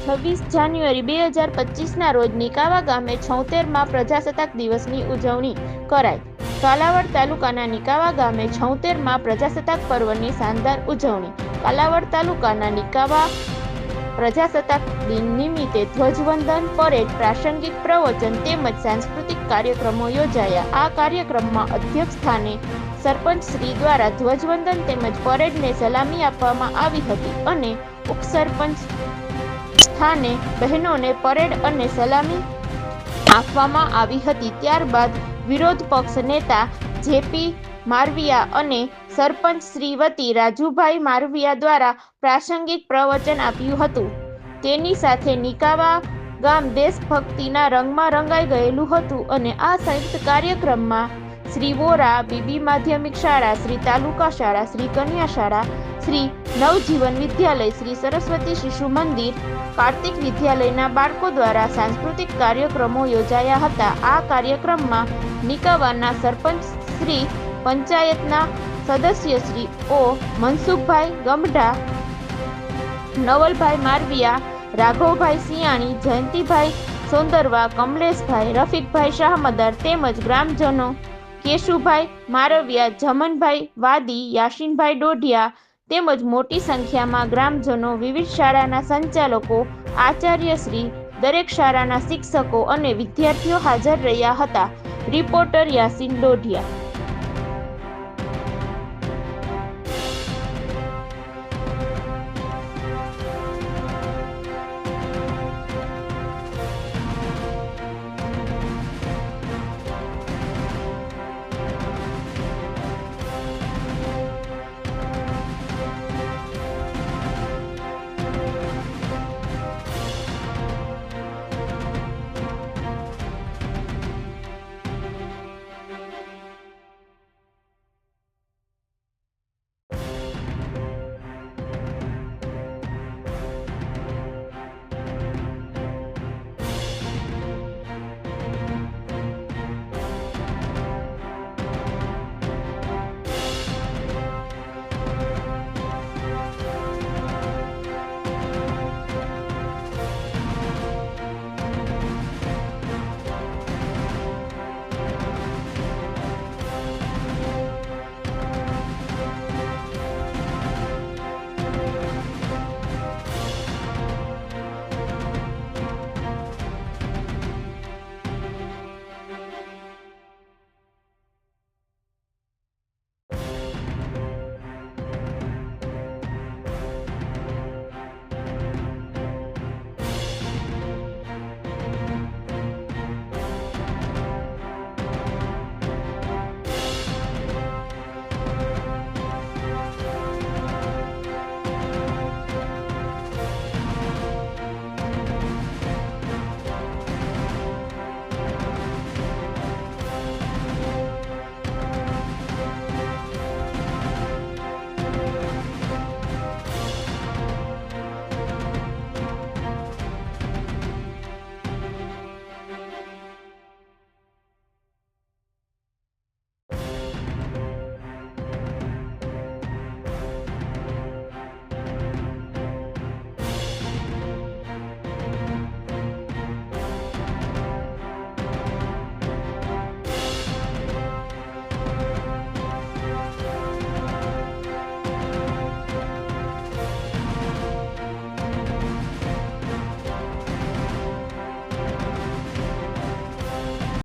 26 જાન્યુઆરી 2025ના રોજ નિકાવા ગામે 76માં પ્રજાસત્તાક દિવસની ઉજવણી કરાઈ। કાલાવડ તાલુકાના નિકાવા ગામે 76માં પ્રજાસત્તાક પર્વની શાનદાર ઉજવણી। કાલાવડ તાલુકાના નિકાવા પ્રજાસત્તાક દિન નિમિત્તે ધ્વજવંદન, પરેડ, પ્રાસંગિક પ્રવચન તેમજ સાંસ્કૃતિક કાર્યક્રમો યોજાયા। આ કાર્યક્રમમાં અધ્યક્ષ સ્થાને સરપંચ શ્રી દ્વારા ધ્વજવંદન તેમજ પરેડને સલામી આપવામાં આવી હતી અને ઉપસરપંચ સ્થાને બહેનોને પરેડ અને સલામી આપવામાં આવી હતી। ત્યારબાદ વિરોધ પક્ષ નેતા જેપી મારવિયા અને સરપંચ શ્રી વતી રાજુભાઈ મારવિયા દ્વારા પ્રાસંગિક પ્રવચન આપ્યું હતું। તેની સાથે નિકાવા ગામ દેશભક્તિના રંગમાં રંગાઈ ગયેલું હતું અને આ સંયુક્ત કાર્યક્રમમાં શ્રી વોરા બીબી માધ્યમિક શાળા, શ્રી તાલુકા શાળા, શ્રી કન્યા શાળા, શ્રી નવજીવન વિદ્યાલય, શ્રી સરસ્વતી શિશુ મંદિર, કાર્તિક વિદ્યાલયના બાળકો દ્વારા સાંસ્કૃતિક કાર્યક્રમો યોજાયા હતા। આ કાર્યક્રમમાં નિકાવાના સરપંચ શ્રી, પંચાયતના સદસ્ય શ્રી ઓ મનસુખભાઈ ગમઢા, નવલભાઈ મારવિયા, રાઘવભાઈ સિયાણી, જયંતિભાઈ સોંદરવા, કમલેશભાઈ, રફીકભાઈ શાહમદાર તેમજ ગ્રામજનો કેશુભાઈ મારવિયા, જમનભાઈ વાદી, યાસીનભાઈ ડોઢિયા તેમજ મોટી સંખ્યામાં ગ્રામજનો, વિવિધ શાળાના સંચાલકો, આચાર્યશ્રી, દરેક શાળાના શિક્ષકો અને વિદ્યાર્થીઓ હાજર રહ્યા હતા। રિપોર્ટર યાસીન ડોઢિયા।